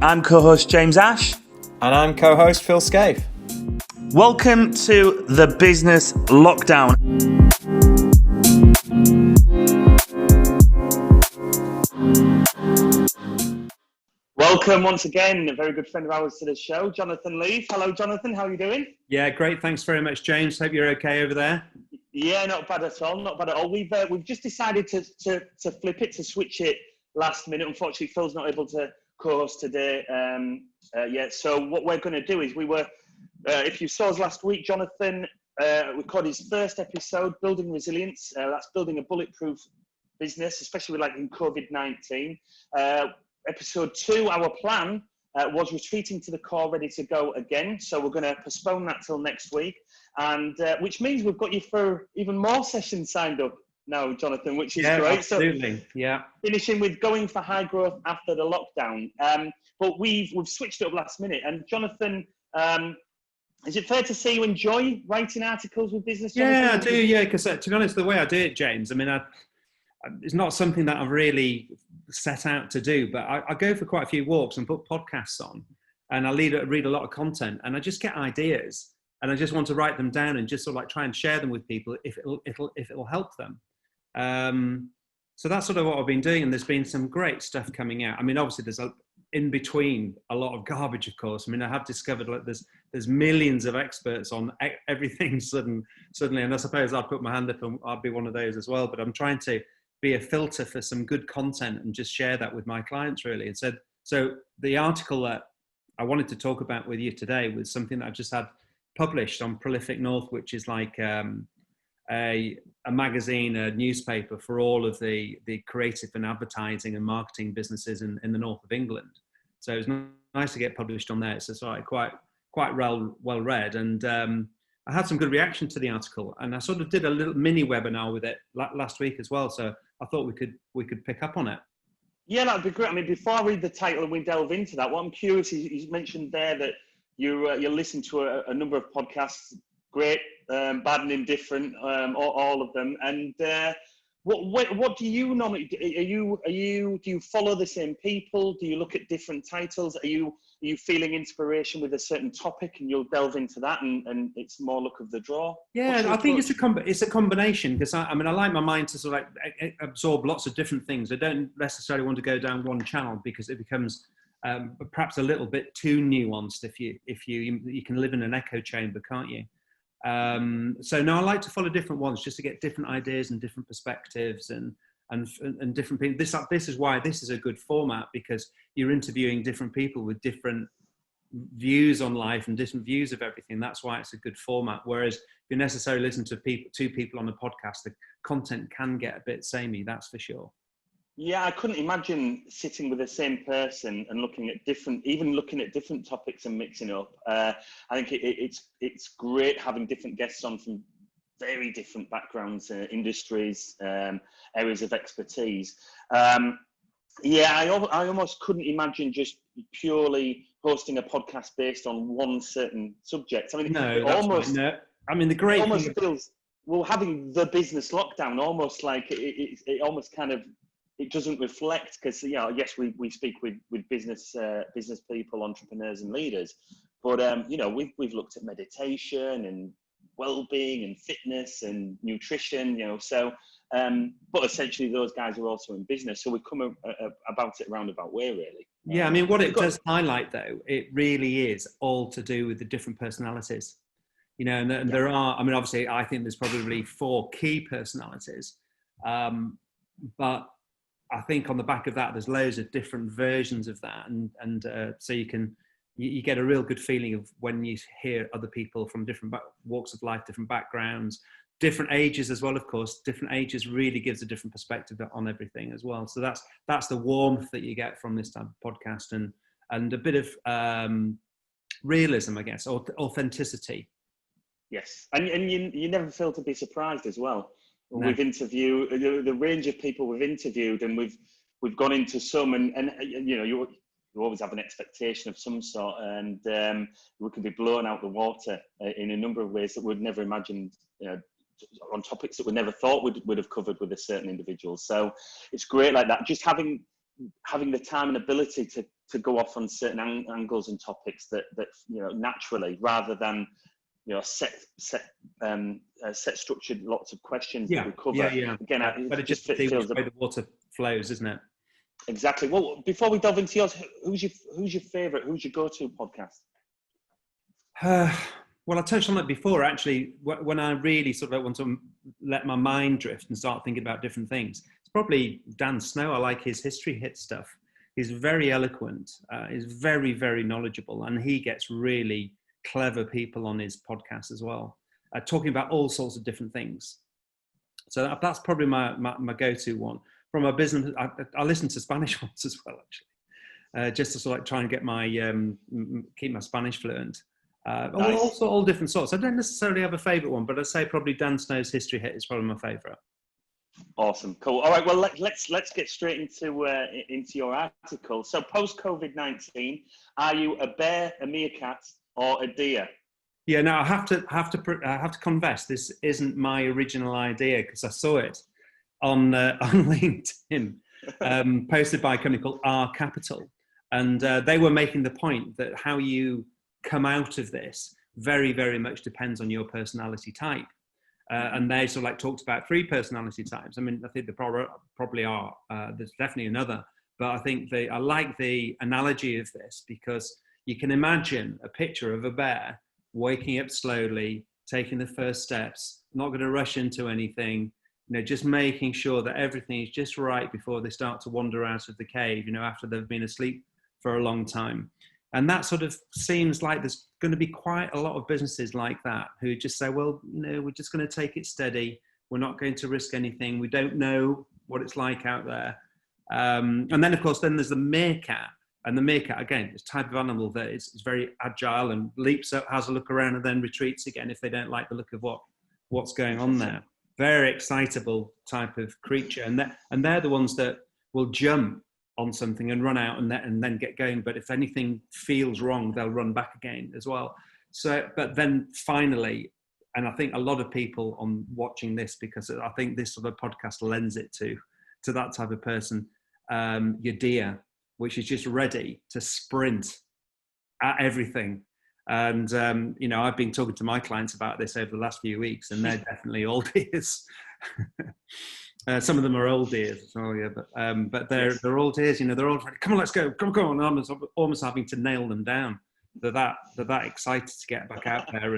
I'm co-host James Ash. And I'm co-host Phil Scaife. Welcome to the Business Lockdown. Welcome once again, a very good friend of ours to the show, Jonathan Leafe. Hello, Jonathan. How are you doing? Yeah, great. Thanks very much, James. Hope you're okay over there. Yeah, not bad at all. Not bad at all. We've just decided to flip it, to switch it last minute. Unfortunately, Phil's not able to co-host today yet. So what we're going to do is if you saw us last week, Jonathan recorded his first episode, Building Resilience. That's building a bulletproof business, especially with in COVID-19. Episode 2, our plan was retreating to the core, ready to go again. So we're going to postpone that till next week, and which means we've got you for even more sessions signed up now, Jonathan, which is great. Absolutely. So, yeah. Finishing with going for high growth after the lockdown. But we've switched it up last minute. And Jonathan, is it fair to say you enjoy writing articles with business? Jonathan? Yeah, I do. Yeah, because to be honest, the way I do it, James, I mean, it's not something that I've really set out to do, but I go for quite a few walks and put podcasts on, and I read a lot of content, and I just get ideas, and I just want to write them down and just sort of try and share them with people if it'll help them. So that's sort of what I've been doing, and there's been some great stuff coming out. I mean, obviously there's in between a lot of garbage, of course. I mean, I have discovered there's millions of experts on everything suddenly, and I suppose I'd put my hand up and I'd be one of those as well. But I'm trying to be a filter for some good content and just share that with my clients, really. And so the article that I wanted to talk about with you today was something that I've just had published on Prolific North, which is like a magazine, a newspaper for all of the creative and advertising and marketing businesses in the north of England. So it was nice to get published on there. So it's quite well read, and I had some good reaction to the article, and I sort of did a little mini webinar with it last week as well. So I thought we could pick up on it. Yeah, that'd be great. I mean, before I read the title and we delve into that, what I'm curious is you mentioned there that you listen to a number of podcasts, great, bad and indifferent, all of them. And what do you normally do? Do you follow the same people? Do you look at different titles? Are you feeling inspiration with a certain topic and you'll delve into that and it's more luck of the draw? Yeah, I think it's a combination, because I like my mind to sort of absorb lots of different things. I don't necessarily want to go down one channel because it becomes perhaps a little bit too nuanced if you can live in an echo chamber, can't you? So no, I like to follow different ones just to get different ideas and different perspectives and different people. This is why this is a good format, because you're interviewing different people with different views on life and different views of everything. That's why it's a good format. Whereas if you necessarily listen to two people on a podcast, the content can get a bit samey, that's for sure. Yeah, I couldn't imagine sitting with the same person and looking at different topics and mixing up. I think it's great having different guests on from very different backgrounds, industries, areas of expertise. I almost couldn't imagine just purely hosting a podcast based on one certain subject. I mean, the great thing feels, well, having the business lockdown almost like it almost kind of, it doesn't reflect, because yes, we speak with business people, entrepreneurs and leaders, but we've looked at meditation and well-being and fitness and nutrition, so but essentially those guys are also in business, so we come about it roundabout way, really. Yeah, I mean, what it does highlight, though, it really is all to do with the different personalities, and there are, I mean, obviously I think there's probably 4 key personalities, but I think on the back of that, there's loads of different versions of that, and so you get a real good feeling of when you hear other people from different walks of life, different backgrounds, different ages as well. Of course, different ages really gives a different perspective on everything as well. So that's the warmth that you get from this type of podcast, and a bit of realism, I guess, or authenticity. Yes, and you never fail to be surprised as well. No. We've interviewed the range of people we've interviewed, and we've gone into some, and you always have an expectation of some sort, and we can be blown out the water in a number of ways that we'd never imagined, on topics that we never thought would have covered with a certain individual. So it's great like that. Just having the time and ability to go off on certain angles and topics that naturally, rather than set structured lots of questions that we cover. Again, but it just feels the way the water flows, isn't it? Exactly. Well, before we delve into yours, who's your favorite? Who's your go-to podcast? Well, I touched on it before, actually, when I really sort of want to let my mind drift and start thinking about different things. It's probably Dan Snow. I like his history hit stuff. He's very eloquent. He's very, very knowledgeable, and he gets really clever people on his podcast as well, talking about all sorts of different things. So that's probably my go-to one. From a business, I listen to Spanish ones as well, actually, just to sort of try and get my keep my Spanish fluent. Nice. Also all different sorts. I don't necessarily have a favourite one, but I'd say probably Dan Snow's History Hit is probably my favourite. Awesome, cool. All right, well let's get straight into your article. So post COVID-19, are you a bear, a meerkat, or a deer? Yeah, now I have to confess, this isn't my original idea, because I saw it on LinkedIn, posted by a company called R Capital, and they were making the point that how you come out of this very, very much depends on your personality type. And they sort of like talked about 3 personality types. I mean, I think there probably are. There's definitely another, but I think I like the analogy of this, because you can imagine a picture of a bear waking up slowly, taking the first steps, not going to rush into anything, just making sure that everything is just right before they start to wander out of the cave, after they've been asleep for a long time. And that sort of seems like there's going to be quite a lot of businesses like that who just say, well, we're just going to take it steady. We're not going to risk anything. We don't know what it's like out there. And then, of course, then there's the meerkat. And the meerkat, again, is a type of animal that is very agile and leaps up, has a look around, and then retreats again if they don't like the look of what's going on there. Very excitable type of creature. And they're the ones that will jump on something and run out and then get going. But if anything feels wrong, they'll run back again as well. So, but then finally, and I think a lot of people on watching this, because I think this sort of podcast lends it to that type of person, your deer, which is just ready to sprint at everything. And, I've been talking to my clients about this over the last few weeks, and they're definitely all deers. Some of them are old deers, but they're all deers. They're all ready. Come on, let's go. Come on! I'm almost having to nail them down. They're that excited to get back out there,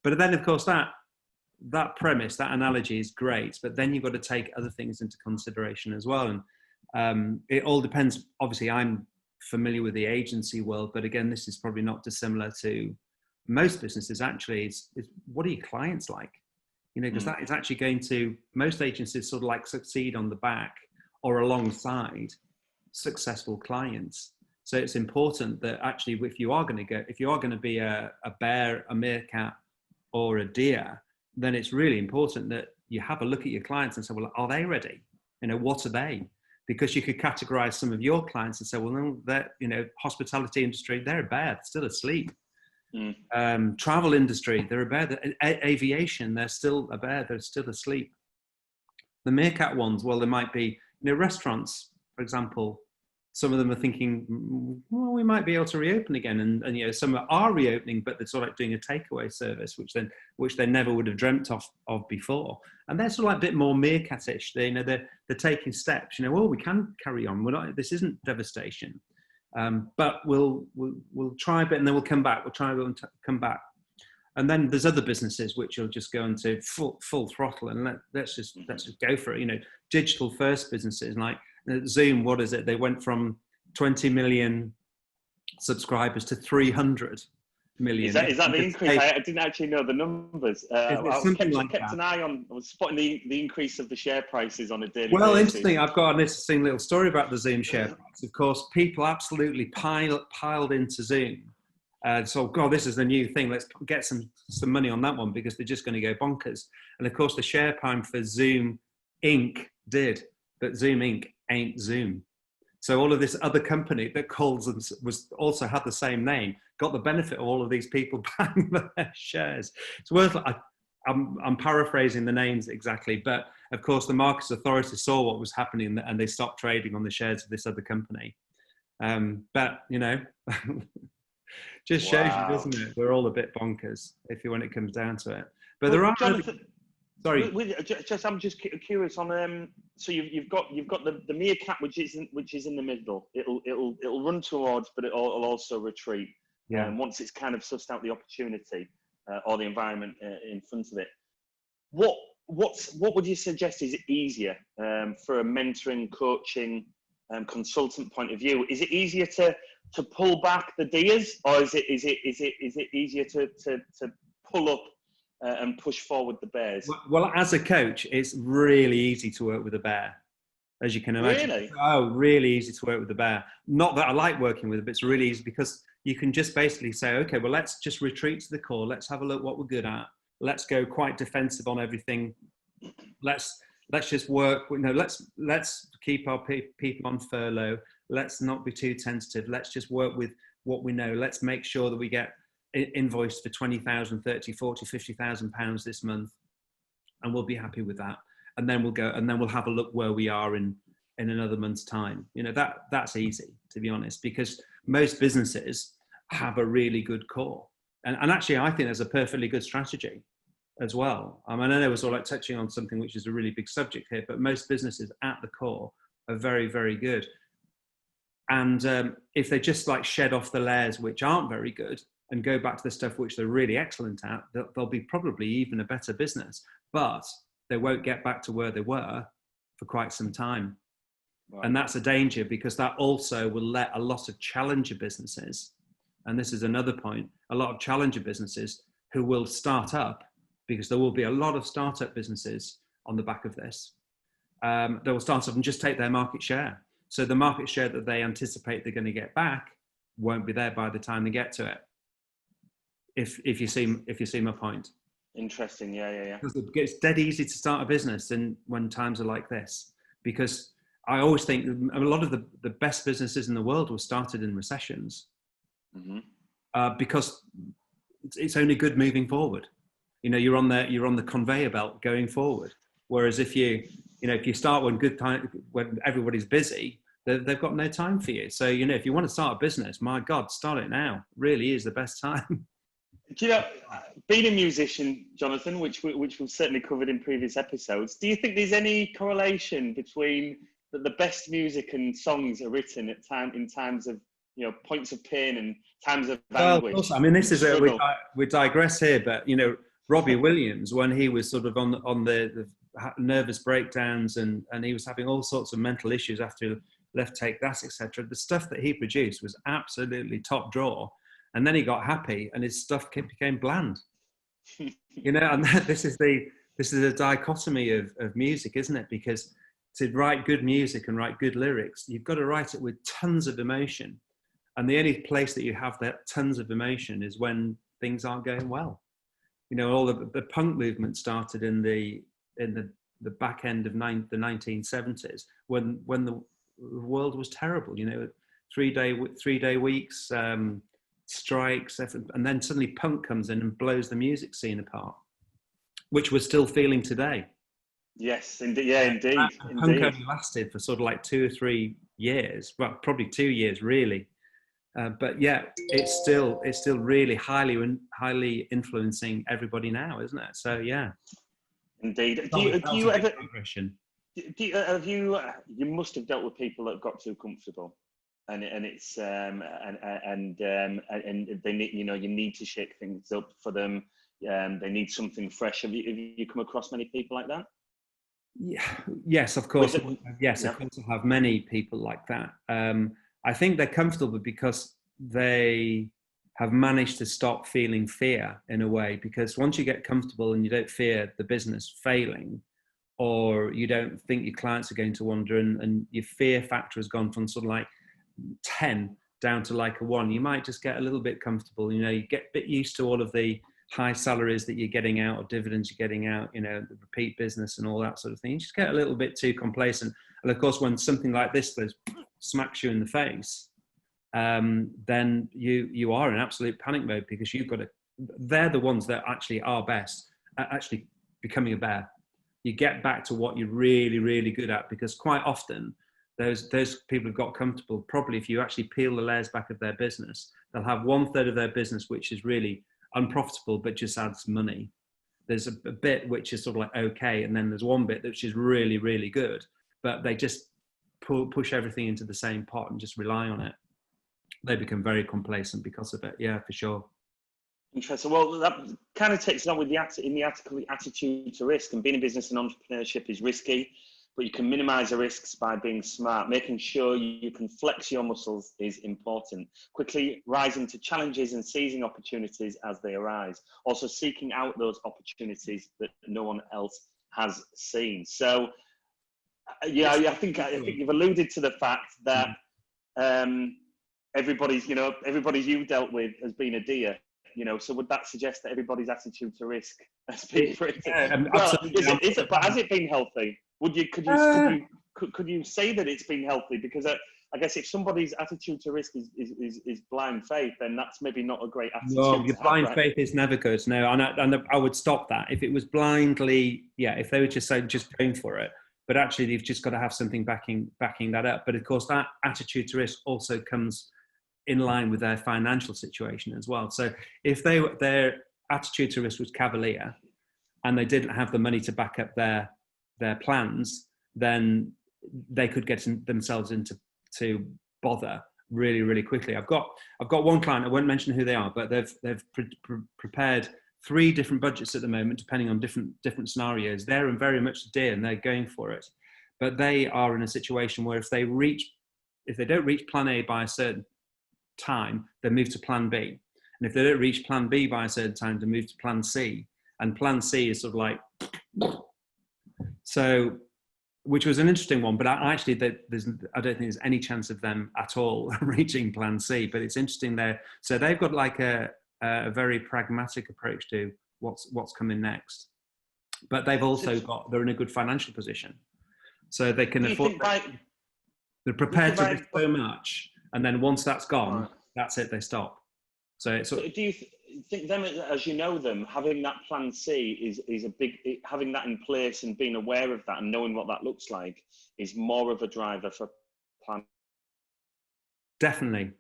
but then of course that premise, that analogy is great, but then you've got to take other things into consideration as well, and it all depends. Obviously, I'm familiar with the agency world, but again, this is probably not dissimilar to most businesses. Actually, is what are your clients like? Because that is actually going to, most agencies sort of like succeed on the back or alongside successful clients. So it's important that actually, if you are going to be a bear, a meerkat, or a deer, then it's really important that you have a look at your clients and say, well, are they ready? What are they? Because you could categorize some of your clients and say, well, no, they're, hospitality industry, they're a bear, they're still asleep. Travel industry, they're a bear. Aviation, they're still a bear, they're still asleep. The meerkat ones, well, there might be, restaurants, for example, some of them are thinking, well, we might be able to reopen again. And some are reopening, but they're sort of like doing a takeaway service, which they never would have dreamt of before. And they're sort of like a bit more meerkatish. They're taking steps, well, we can carry on. This isn't devastation. But we'll try a bit and then we'll come back. We'll try and come back. And then there's other businesses which will just go into full throttle and let's just go for it. Digital first businesses like Zoom. What is it? They went from 20 million subscribers to 300 million. Is that the increase? I didn't actually know the numbers. I kept an eye on. I was spotting the increase of the share prices on a daily basis. Interesting. I've got an interesting little story about the Zoom share price. Of course, people absolutely piled into Zoom. So, God, this is the new thing. Let's get some money on that one because they're just going to go bonkers. And of course, the share price for Zoom Inc. did, but Zoom Inc. ain't Zoom. So all of this other company that calls them also had the same name, got the benefit of all of these people buying their shares. It's worth. I'm paraphrasing the names exactly, but of course the markets authorities saw what was happening and they stopped trading on the shares of this other company. But just shows you, doesn't it? We're all a bit bonkers when it comes down to it. But there are Jonathan, sorry. I'm just curious on so you've got the meerkat which is in the middle. It'll run towards, but it'll also retreat. Yeah. Once it's kind of sussed out the opportunity or the environment in front of it. What would you suggest is easier for a mentoring, coaching, consultant point of view? Is it easier to pull back the deers, or is it easier to pull up and push forward the bears? Well, as a coach, it's really easy to work with a bear, as you can imagine. Really? Oh, really easy to work with a bear. Not that I like working with it, but it's really easy because you can just basically say, okay, well, let's just retreat to the core. Let's have a look what we're good at. Let's go quite defensive on everything. Let's just work. Let's keep our people on furlough. Let's not be too tentative. Let's just work with what we know. Let's make sure that we get invoiced for 20,000, 30, 40, 50,000 pounds this month, and we'll be happy with that. And then we'll go, and then we'll have a look where we are in another month's time. That's easy, to be honest, because most businesses have a really good core. And actually, I think there's a perfectly good strategy as well. I know we're sort of like touching on something which is a really big subject here, but most businesses at the core are very, very good. And if they just like shed off the layers which aren't very good and go back to the stuff which they're really excellent at, they'll be probably even a better business, but they won't get back to where they were for quite some time. Right. And that's a danger, because that also will let a lot of challenger businesses, and this is another point, a lot of challenger businesses who will start up, because there will be a lot of startup businesses on the back of this. They will start up and just take their market share. So the market share that they anticipate they're going to get back won't be there by the time they get to it. If you see my point. Interesting, yeah. Because it's dead easy to start a business when times are like this, because I always think a lot of the best businesses in the world were started in recessions, because it's only good moving forward. You're on the conveyor belt going forward. Whereas if you start when everybody's busy, they've got no time for you. So if you want to start a business, my God, start it now. Really is the best time. Being a musician, Jonathan, which we've certainly covered in previous episodes, do you think there's any correlation between the best music and songs are written in times of points of pain and times of anguish? Well, I mean, this is we digress here, but Robbie Williams, when he was sort of on the nervous breakdowns and he was having all sorts of mental issues after he left Take That, etc. The stuff that he produced was absolutely top drawer. And then he got happy, and his stuff became bland. And this is a dichotomy of music, isn't it? Because to write good music and write good lyrics, you've got to write it with tons of emotion. And the only place that you have that tons of emotion is when things aren't going well. All the punk movement started in the back end of the 1970s when the world was terrible. 3-day weeks. Strikes, and then suddenly punk comes in and blows the music scene apart, which we're still feeling today. Yes, indeed. Yeah, indeed. Punk only lasted for sort of like 2 or 3 years, well, probably 2 years really, but yeah, it's still really highly influencing everybody now, isn't it? So yeah, indeed. You must have dealt with people that have got too comfortable. And it's and they need, you need to shake things up for them. They need something fresh. Have you come across many people like that? Yeah. Yes, of course. Of course, I have many people like that. I think they're comfortable because they have managed to stop feeling fear in a way. Because once you get comfortable and you don't fear the business failing, or you don't think your clients are going to wander, and your fear factor has gone from sort of like 10 down to like a 1, you might just get a little bit comfortable. You get a bit used to all of the high salaries that you're getting out, or dividends you're getting out, the repeat business and all that sort of thing. You just get a little bit too complacent. And of course, when something like this smacks you in the face, then you are in absolute panic mode, because they're the ones that actually are best at actually becoming a bear. You get back to what you're really, really good at, because quite often those people who've got comfortable, probably if you actually peel the layers back of their business, they'll have 1/3 of their business which is really unprofitable but just adds money. There's a bit which is sort of like okay, and then there's one bit which is really, really good, but they just push everything into the same pot and just rely on it. They become very complacent because of it. Yeah, for sure. Interesting. Well, that kind of takes it on with the article, the attitude to risk. And being in business and entrepreneurship is risky, but you can minimize the risks by being smart. Making sure you can flex your muscles is important. Quickly rising to challenges and seizing opportunities as they arise. Also seeking out those opportunities that no one else has seen. So, yeah, I think you've alluded to the fact that everybody's you've dealt with has been a deer. So would that suggest that everybody's attitude to risk has been pretty? Well, is it? But has it been healthy? Could you say that it's been healthy? Because I guess if somebody's attitude to risk is blind faith, then that's maybe not a great attitude. No, your blind faith is never good. No, and I would stop that if it was blindly. Yeah, if they were just going for it, but actually they've just got to have something backing that up. But of course, that attitude to risk also comes in line with their financial situation as well. So if their attitude to risk was cavalier and they didn't have the money to back up their plans, then they could get themselves into bother really, really quickly. I've got one client, I won't mention who they are, but they've prepared 3 different budgets at the moment, depending on different scenarios. They're in very much the deer and they're going for it. But they are in a situation where if they don't reach plan A by a certain time, they move to plan B. And if they don't reach plan B by a certain time, they move to plan C. And plan C is sort of like, so, which was an interesting one, but I don't think there's any chance of them at all reaching plan C, but it's interesting there. So they've got like a very pragmatic approach to what's coming next. But they've also they're in a good financial position. So they can afford, they're prepared to risk so much. And then once that's gone, that's it, they stop. So do you think them, as you know them, having that plan C is a big, having that in place and being aware of that and knowing what that looks like is more of a driver for plan? Definitely.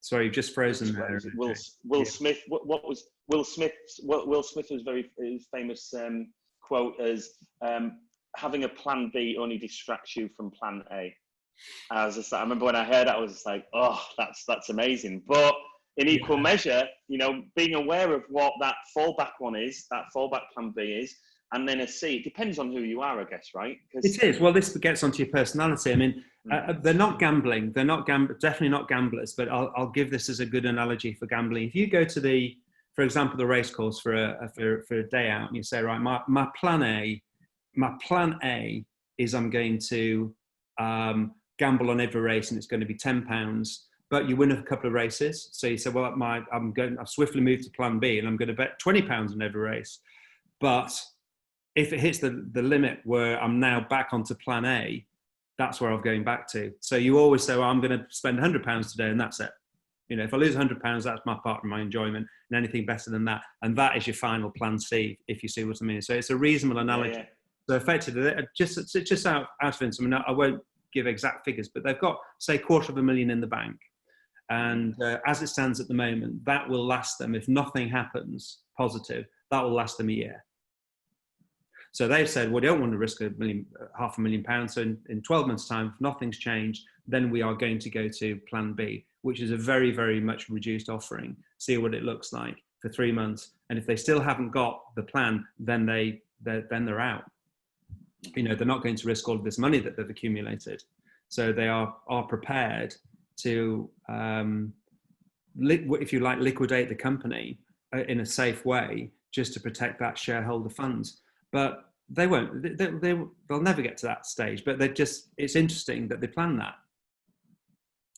Sorry, you've just frozen there. Will Smith, what was Will Smith's was very famous quote as having a plan B only distracts you from plan A. I remember when I heard that, I was just like, oh, that's amazing. But in equal measure, being aware of what that fallback one is, that fallback plan B is, and then a C. It depends on who you are, I guess, right? It is. Well, this gets onto your personality. I mean, they're not gambling. They're not definitely not gamblers. But I'll give this as a good analogy for gambling. If you go to for example, the race course for a day out, and you say, right, my plan A is I'm going to gamble on every race, and it's going to be £10. But you win a couple of races, so you say, well, I've swiftly moved to plan B, and I'm going to bet £20 on every race. But if it hits the limit where I'm now back onto plan A, that's where I'm going back to. So you always say, well, I'm going to spend £100 today, and that's it. If I lose £100, that's my part of my enjoyment, and anything better than that. And that is your final plan C, if you see what I mean. So it's a reasonable analogy. Yeah. So effectively, just out of it, I mean, I won't give exact figures, but they've got, say, $250,000 in the bank. And as it stands at the moment, that will last them, if nothing happens positive, that will last them a year. So they've said, well, we don't want to risk £500,000. So in 12 months' time, if nothing's changed, then we are going to go to plan B, which is a very, very much reduced offering. See what it looks like for 3 months. And if they still haven't got the plan, then they're out. They're not going to risk all of this money that they've accumulated. So they are prepared to, if you like, liquidate the company in a safe way just to protect that shareholder funds. But they won't. They'll never get to that stage. But it's interesting that they plan that.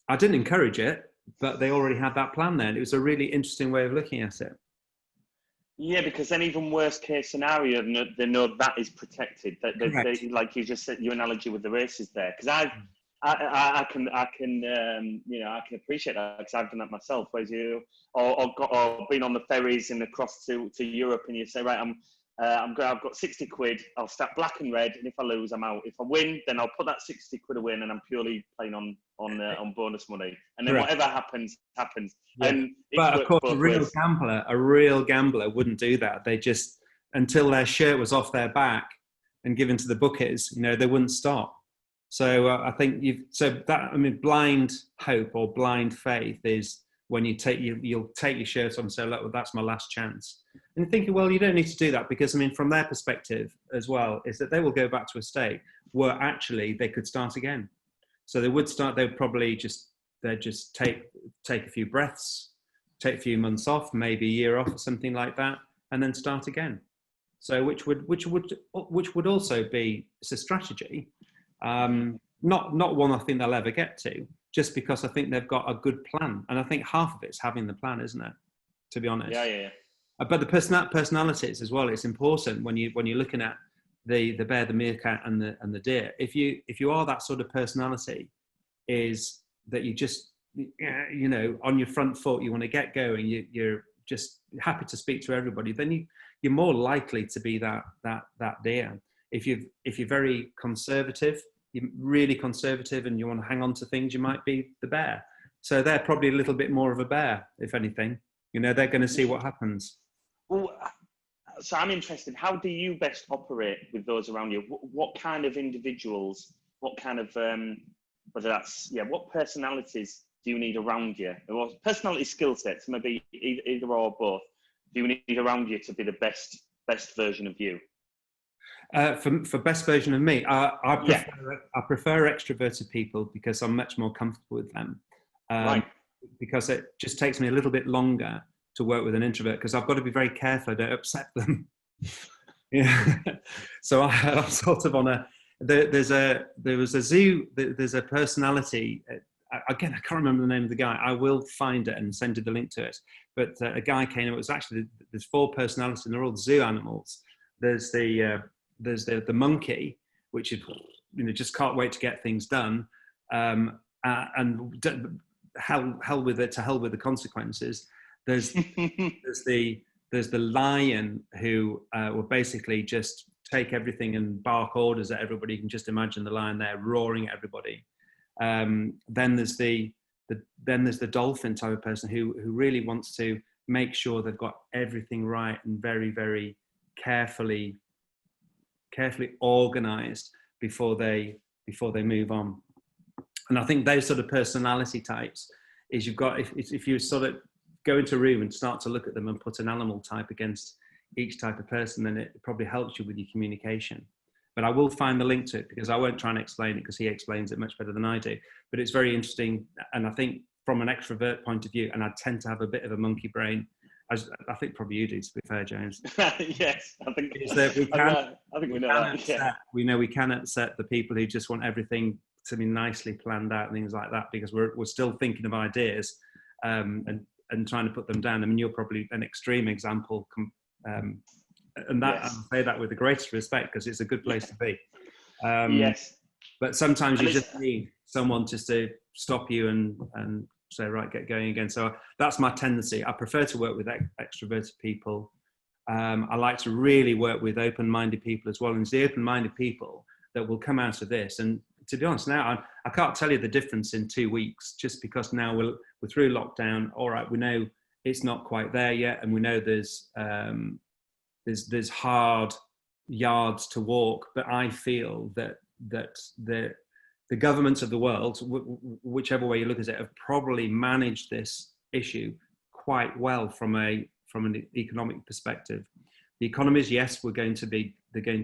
I didn't encourage it, but they already had that plan there. And it was a really interesting way of looking at it. Yeah, because then even worst case scenario, they know that is protected. They, like you just said, your analogy with the races there. Because I can appreciate that because I've done that myself. Whereas or been on the ferries and across to Europe, and you say, right, I've got 60 quid. I'll start black and red, and if I lose, I'm out. If I win, then I'll put that 60 quid away, and I'm purely playing on bonus money. And then whatever happens, happens. Yeah. And but of course, both a real gambler wouldn't do that. They just, until their shirt was off their back and given to the bookies, they wouldn't stop. So I think blind hope or blind faith is when you'll take your shirt off and say, look, well, that's my last chance. And thinking, well, you don't need to do that, because from their perspective as well, is that they will go back to a state where actually they could start again. So they would probably just take a few breaths, take a few months off, maybe a year off or something like that, and then start again. So which would also be a strategy, not one I think they'll ever get to, just because I think they've got a good plan, and I think half of it's having the plan, isn't it? To be honest. Yeah. But the personalities as well. It's important when you're looking at the bear, the meerkat, and the deer. If you are that sort of personality, is that you just on your front foot, you want to get going. You're just happy to speak to everybody. Then you're more likely to be that deer. If you're very conservative, you're really conservative, and you want to hang on to things, you might be the bear. So they're probably a little bit more of a bear, if anything. They're going to see what happens. Well, so I'm interested. How do you best operate with those around you? What kind of individuals? What kind of what personalities do you need around you? Or personality skill sets, maybe either or both. Do you need around you to be the best version of you? For best version of me, I prefer extroverted people, because I'm much more comfortable with them. Right. Because it just takes me a little bit longer to work with an introvert, because I've got to be very careful I don't upset them. So I'm sort of on there's a personality. Again, I can't remember the name of the guy. I will find it and send you the link to it. But a guy came. It was actually, there's 4 personalities, and they're all zoo animals. There's the monkey, which is just can't wait to get things done, and hell with it, to hell with the consequences. There's the lion, who will basically just take everything and bark orders at everybody. You can just imagine the lion there roaring at everybody. Then there's the dolphin type of person who really wants to make sure they've got everything right and very, very carefully organized before they move on. And I think those sort of personality types is, you've got, if you sort of go into a room and start to look at them and put an animal type against each type of person, then it probably helps you with your communication. But I will find the link to it, because I won't try and explain it, because he explains it much better than I do. But it's very interesting. And I think from an extrovert point of view, and I tend to have a bit of a monkey brain, as I think probably you do, to be fair, James. Yes, I think is that we can. I think we know that. Upset, yeah. We know we can upset the people who just want everything to be nicely planned out and things like that, because we're still thinking of ideas and trying to put them down. I mean, you're probably an extreme example, and that, yes. I say that with the greatest respect, because it's a good place to be. Yes. But sometimes you just need someone just to stop you and say, right, get going again. So that's my tendency. I prefer to work with extroverted people. I like to really work with open-minded people as well. And it's the open-minded people that will come out of this. And to be honest, now I can't tell you the difference in 2 weeks, just because now we're through lockdown. All right, we know it's not quite there yet, and we know there's hard yards to walk. But I feel that the governments of the world, whichever way you look at it, have probably managed this issue quite well from an economic perspective. The economies, yes, they're going to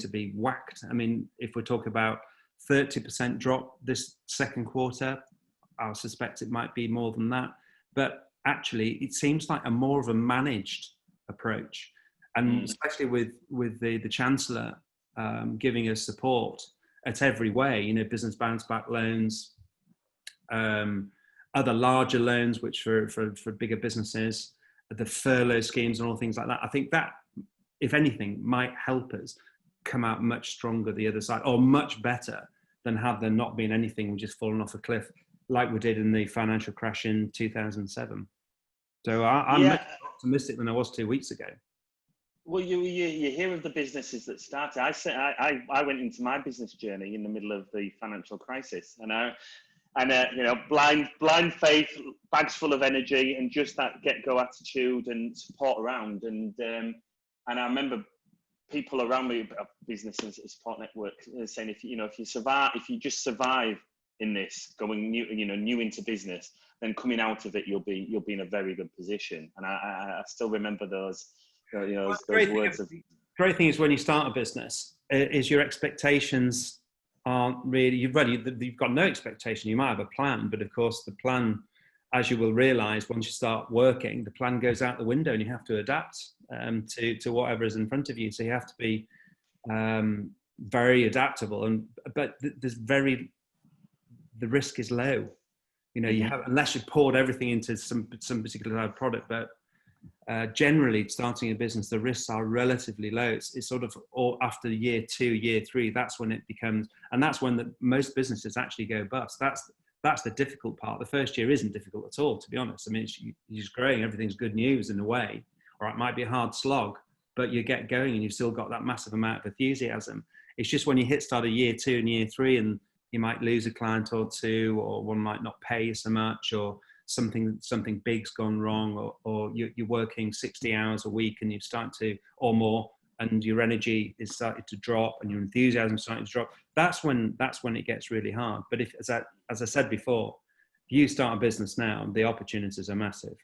be whacked. I mean, if we're talking about 30% drop this second quarter, I suspect it might be more than that. But actually, it seems like a more of a managed approach, and especially with the Chancellor giving us support at every way, business bounce back loans, other larger loans, which for bigger businesses, the furlough schemes and all things like that. I think that, if anything, might help us come out much stronger the other side, or much better than had there not been anything, we just fallen off a cliff like we did in the financial crash in 2007. So I'm much more optimistic than I was 2 weeks ago. Well, you hear of the businesses that started. I went into my business journey in the middle of the financial crisis, and you know, blind faith, bags full of energy, and just that get go attitude and support around. And I remember people around me, business and support network, saying if you survive, if you just survive in this, going new into business, then coming out of it, you'll be in a very good position. And I still remember those. Those words of. Great thing is when you start a business, is your expectations aren't really. You've got no expectation. You might have a plan, but of course the plan, as you will realise once you start working, the plan goes out the window, and you have to adapt to whatever is in front of you. So you have to be very adaptable, but the risk is low. You know, you have, unless you poured everything into some particular type of product, but generally starting a business, the risks are relatively low. It's sort of all after year 2, year 3, that's when it becomes, and that's when most businesses actually go bust. That's the difficult part. The first year isn't difficult at all, to be honest. I mean, you're just growing, everything's good news in a way, or it might be a hard slog, but you get going and you've still got that massive amount of enthusiasm. It's just when you hit start of year 2 and year 3, and you might lose a client or two, or one might not pay you so much, or something big's gone wrong, or you're working 60 hours a week and you start to, or more, and your energy is started to drop and your enthusiasm is starting to drop. That's when it gets really hard. But if, as I said before, if you start a business now, the opportunities are massive.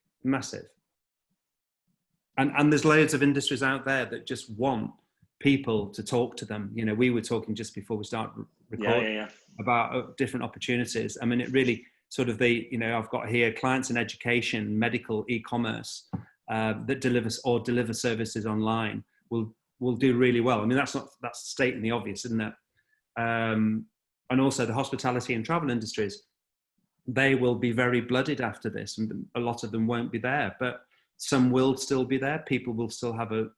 And there's loads of industries out there that just want people to talk to them. You know, we were talking just before we started recording about different opportunities. I mean, it really sort of I've got here clients in education, medical, e-commerce that deliver services online will do really well. I mean, that's stating the obvious, isn't it? And also the hospitality and travel industries, they will be very blooded after this, and a lot of them won't be there, but some will still be there. People will still have a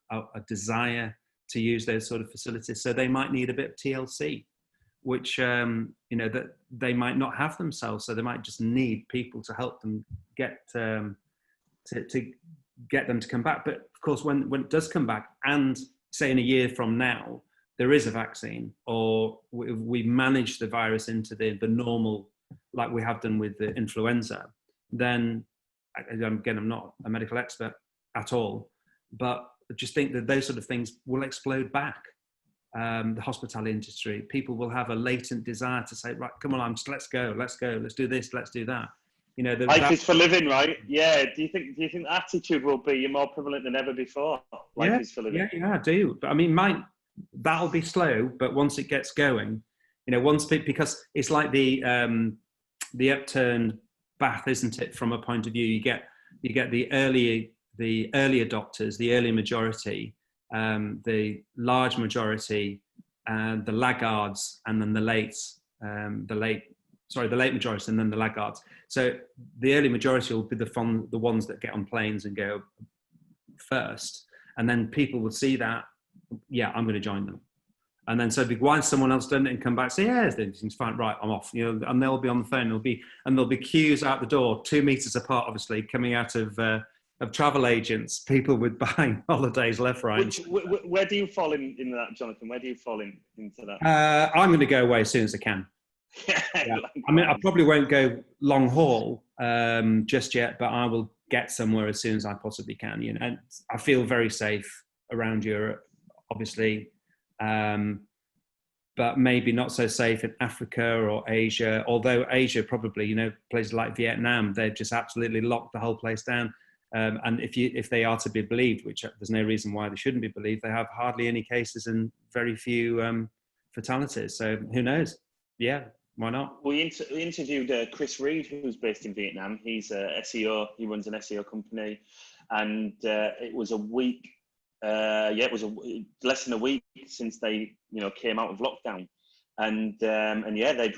desire to use those sort of facilities, so they might need a bit of TLC, which that they might not have themselves, so they might just need people to help them get to get them to come back. But of course, when it does come back, and say in a year from now there is a vaccine, or we manage the virus into the normal, like we have done with the influenza, then again, I'm not a medical expert at all, but I just think that those sort of things will explode back. The hospitality industry, people will have a latent desire to say, right, come on, let's go, let's do this, let's do that. You know, life is for living, right? Yeah. Do you think the attitude will be more prevalent than ever before? Life is for living. Yeah, I do. But I mean, that'll be slow, but once it gets going, because it's like the upturned bath, isn't it? From a point of view, you get the early adopters, the early majority, the large majority, the laggards, and then the late majority, and then the laggards. So the early majority will be the ones that get on planes and go first, and then people will see that, yeah, I'm going to join them. And then so while someone else done it and come back, say, yeah, everything's fine, right, I'm off. And they'll be on the phone. There'll be queues out the door, 2 meters apart, obviously, coming out of travel agents, people with buying holidays left, right. Where do you fall in that, Jonathan? Where do you fall into that? I'm going to go away as soon as I can. Yeah. I mean, I probably won't go long haul just yet, but I will get somewhere as soon as I possibly can. And I feel very safe around Europe, obviously, but maybe not so safe in Africa or Asia. Although Asia, probably, places like Vietnam, they've just absolutely locked the whole place down. And if they are to be believed, which there's no reason why they shouldn't be believed, they have hardly any cases and very few fatalities. So who knows? Yeah, why not? We interviewed Chris Reed, who's based in Vietnam. He's a SEO. He runs an SEO company, and it was a week. It was less than a week since they came out of lockdown, and they'd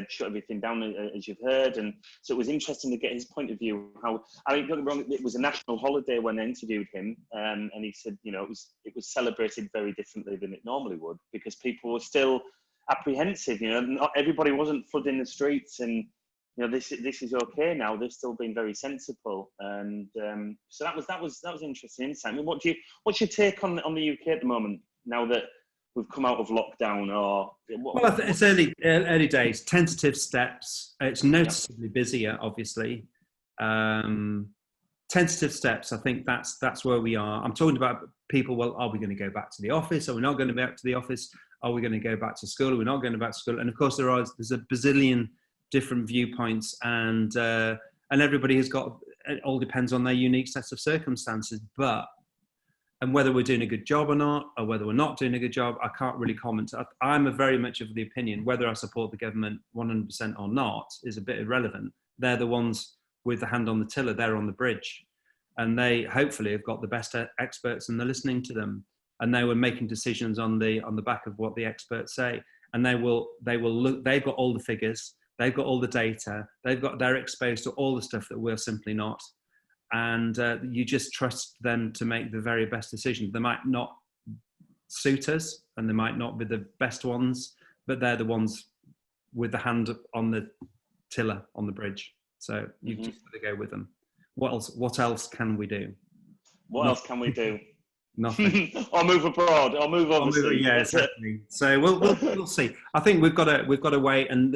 shut everything down, as you've heard. And so it was interesting to get his point of view. How, I mean, don't get me wrong, it was a national holiday when I interviewed him, and he said it was celebrated very differently than it normally would, because people were still apprehensive. Not everybody wasn't flooding the streets, and this is okay now. They've still been very sensible, and so that was interesting insight. I mean, what's your take on the UK at the moment now that we've come out of lockdown? Or Well, it's early days, tentative steps. It's noticeably busier, obviously. Tentative steps. I think that's where we are. I'm talking about people. Well, are we going to go back to the office? Are we not going to go back to the office? Are we going to go back to school? Are we not going back to school? And of course, there's a bazillion different viewpoints, and everybody has got. It all depends on their unique set of circumstances, and whether we're doing a good job or not, or whether we're not doing a good job, I can't really comment. I'm very much of the opinion whether I support the government 100% or not is a bit irrelevant. They're the ones with the hand on the tiller, they're on the bridge, and they hopefully have got the best experts and they're listening to them, and they were making decisions on the back of what the experts say, and they will look. They've got all the figures, they've got all the data, they're exposed to all the stuff that we're simply not. And you just trust them to make the very best decision. They might not suit us, and they might not be the best ones, but they're the ones with the hand on the tiller on the bridge. So you've just got to go with them. What else can we do? What else can we do? Nothing. Or move abroad, or move overseas. Yeah, exactly. So we'll see. I think we've got to wait. And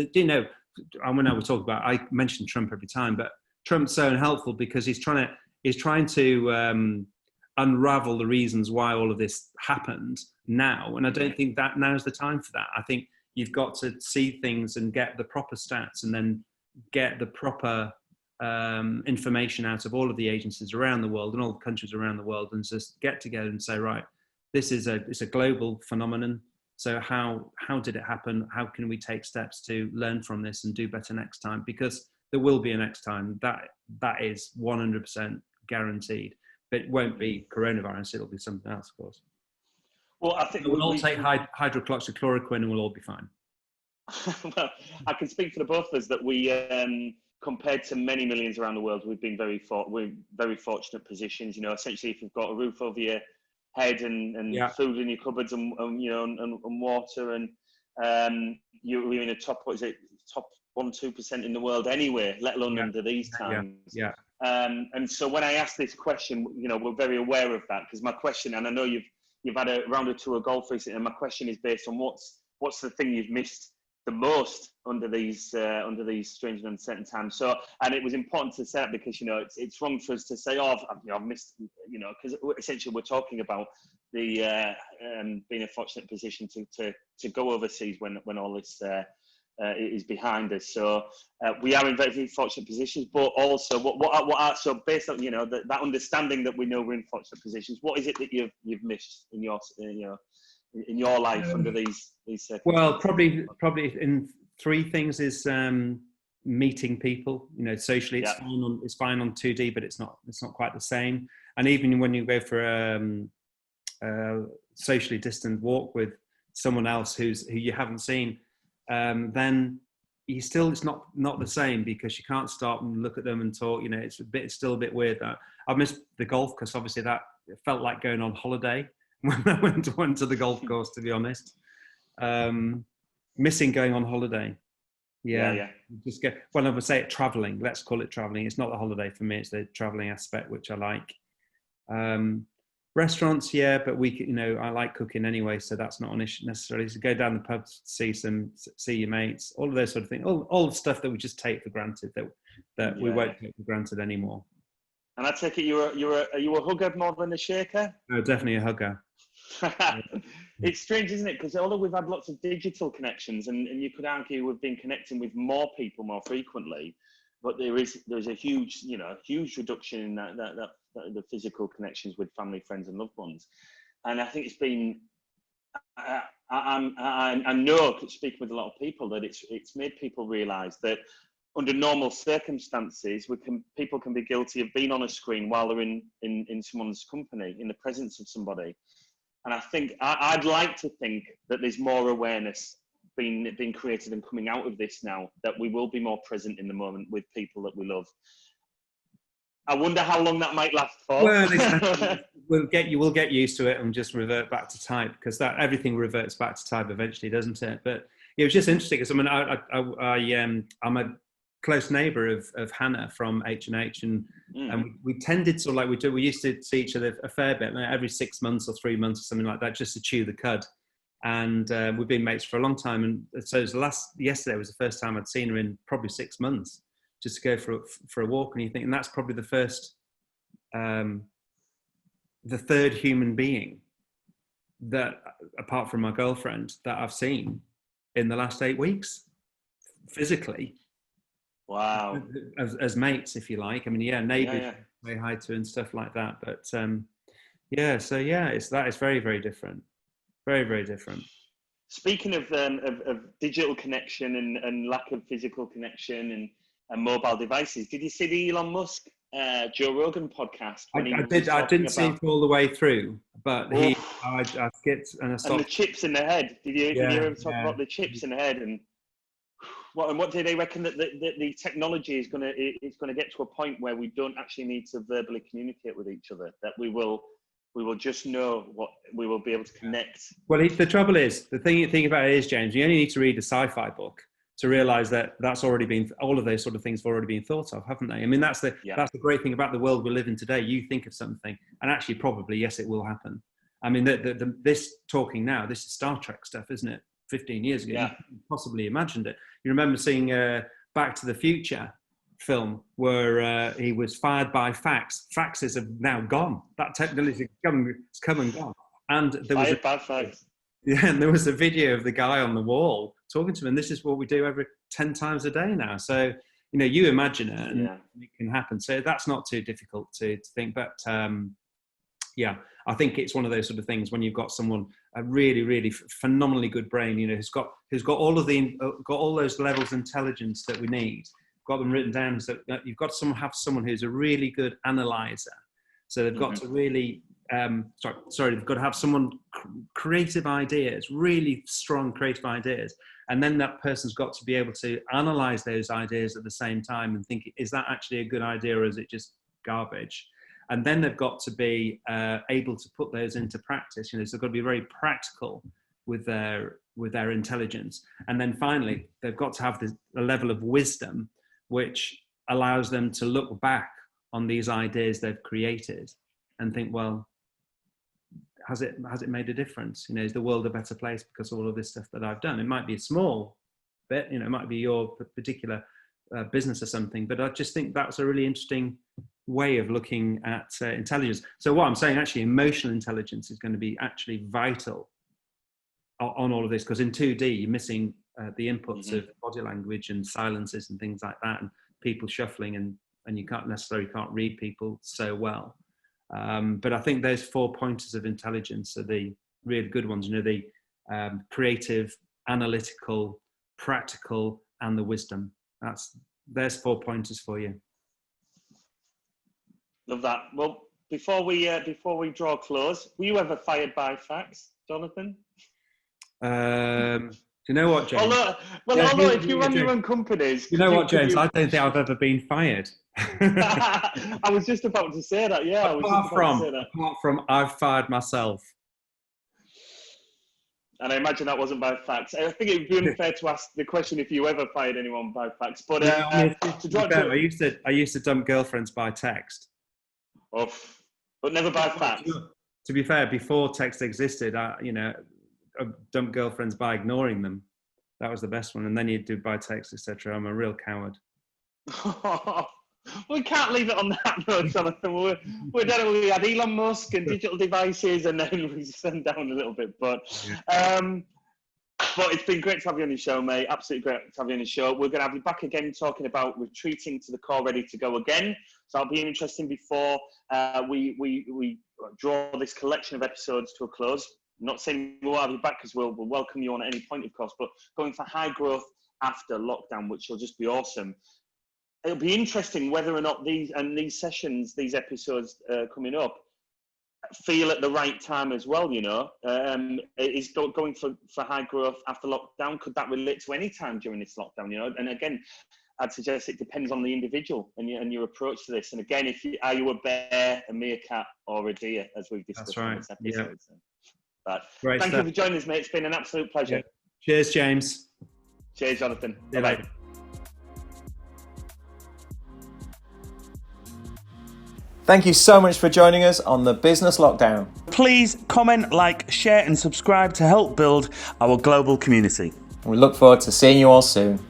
when I was talking about, I mention Trump every time, but Trump's so unhelpful because he's trying to unravel the reasons why all of this happened now, and I don't think that now's the time for that. I think you've got to see things and get the proper stats, and then get the proper information out of all of the agencies around the world and all the countries around the world, and just get together and say, right, it's a global phenomenon. So how did it happen? How can we take steps to learn from this and do better next time? Because there will be a next time. That is 100% guaranteed. But it won't be coronavirus. It'll be something else, of course. Well, I think we'll all take hydroxychloroquine and we'll all be fine. Well, I can speak for the both of us that we, compared to many millions around the world, we've been very fortunate positions. Essentially, if you've got a roof over your head and food in your cupboards and water, and you're in the top 1-2% in the world anyway, let alone under these times. Yeah. And so when I ask this question, we're very aware of that, because my question, and I know you've had a round or two of golf recently, and my question is based on what's the thing you've missed the most under these strange and uncertain times. So, and it was important to say that because it's wrong for us to say, I've missed, because essentially we're talking about the being in a fortunate position to go overseas when all this is behind us. So we are in very fortunate positions, but also so based on that understanding that we know we're in fortunate positions, what is it that you've missed in your life under these circumstances? Well, probably in three things is meeting people. Socially, it's fine on 2D, but it's not quite the same. And even when you go for a socially distant walk with someone else who you haven't seen, then it's not the same, because you can't stop and look at them and talk. It's still a bit weird. That I missed the golf, because obviously that it felt like going on holiday when I went to the golf course, to be honest. Missing going on holiday. Yeah. Just when I would say it, traveling. Let's call it traveling. It's not the holiday for me. It's the traveling aspect, which I like. Restaurants, but I like cooking anyway, so that's not an issue necessarily. So go down the pub, see your mates, all of those sort of things, all the stuff that we just take for granted that we won't take for granted anymore. And I take it are you a hugger more than a shaker? No, definitely a hugger. It's strange, isn't it? Because although we've had lots of digital connections, and you could argue we've been connecting with more people more frequently, but there's a huge reduction in that the physical connections with family, friends, and loved ones. And I think it's been I know, speaking with a lot of people, that it's made people realise that under normal circumstances, people can be guilty of being on a screen while they're in someone's company, in the presence of somebody. And I think I'd like to think that there's more awareness being created and coming out of this now, that we will be more present in the moment with people that we love. I wonder how long that might last for. Well, we'll get used to it and just revert back to type, because everything reverts back to type eventually, doesn't it? But it was just interesting, because I'm close neighbour of Hannah from H&H, and we tended to, like we used to see each other a fair bit, like every 6 months or 3 months or something like that, just to chew the cud. And we've been mates for a long time, and so yesterday was the first time I'd seen her in probably 6 months, just to go for a walk. And you think, and that's probably the third human being that, apart from my girlfriend, that I've seen in the last 8 weeks, physically. Wow. As mates, if you like. I mean, neighbours, say hi to and stuff like that. But it's very, very different. Very, very different. Speaking of digital connection and lack of physical connection and mobile devices, did you see the Elon Musk Joe Rogan podcast? I didn't see it all the way through, but I skipped and I stopped. And the chips in the head. Did you hear him talk about the chips in the head? And what do they reckon that the technology is going to get to a point where we don't actually need to verbally communicate with each other, that we will just know what we will be able to connect. Well, the trouble is, the thing about it is, James, you only need to read a sci-fi book to realize that that's already been, all of those sort of things have already been thought of, haven't they? I mean, that's the great thing about the world we live in today. You think of something and actually probably, yes, it will happen. I mean, this talking now, this is Star Trek stuff, isn't it? 15 years ago, you possibly imagined it. You remember seeing Back to the Future film where he was fired by fax. Faxes have now gone. That technology has come and gone. And there was and there was a video of the guy on the wall talking to him. And this is what we do every 10 times a day now. So you imagine it, and it can happen. So that's not too difficult to think. But I think it's one of those sort of things when you've got someone, a really, really phenomenally good brain, who's got all those levels of intelligence that we need, got them written down. So you've got to have someone who's a really good analyzer. So they've got to really, they've got to have someone creative ideas, really strong creative ideas. And then that person's got to be able to analyze those ideas at the same time and think, is that actually a good idea or is it just garbage? And then they've got to be able to put those into practice. So they've got to be very practical with their intelligence. And then finally, they've got to have a level of wisdom which allows them to look back on these ideas they've created and think, well, has it made a difference? Is the world a better place because of all of this stuff that I've done? It might be a small bit, it might be your particular business or something, but I just think that's a really interesting way of looking at intelligence. So what I'm saying, actually, emotional intelligence is going to be actually vital on all of this, because in 2D you're missing the inputs of body language and silences and things like that, and people shuffling, and you can't read people so well. But I think those 4 pointers of intelligence are the really good ones. The creative, analytical, practical, and the wisdom. There's 4 pointers for you. Love that. Well, before we draw close, were you ever fired by fax, Jonathan? Do you know what, James? Although if you run your own companies, you know what, James? I don't think I've ever been fired. I was just about to say that. Yeah, apart from I've fired myself. And I imagine that wasn't by fax. I think it would be unfair to ask the question if you ever fired anyone by fax. But I used to dump girlfriends by text. But never by fax. To be fair, before text existed, I dumped girlfriends by ignoring them. That was the best one. And then you'd do by text, etc. I'm a real coward. We can't leave it on that note, Jonathan. We had Elon Musk and digital devices, and then we sent down a little bit. But it's been great to have you on the show, mate. Absolutely great to have you on the show. We're going to have you back again talking about retreating to the core, ready to go again. So that'll be interesting before we draw this collection of episodes to a close. I'm not saying we'll have you back because we'll welcome you on at any point, of course, but going for high growth after lockdown, which will just be awesome. It'll be interesting whether or not these sessions, these episodes coming up, feel at the right time as well. Is going for high growth after lockdown, could that relate to any time during this lockdown? And again, I'd suggest it depends on the individual and your approach to this. And again, are you a bear, a meerkat, or a deer, as we've discussed in this episode? Yeah. But thank you for joining us, mate. It's been an absolute pleasure. Yeah. Cheers, James. Cheers, Jonathan. Bye-bye. Thank you so much for joining us on the Business Lockdown. Please comment, like, share and subscribe to help build our global community. We look forward to seeing you all soon.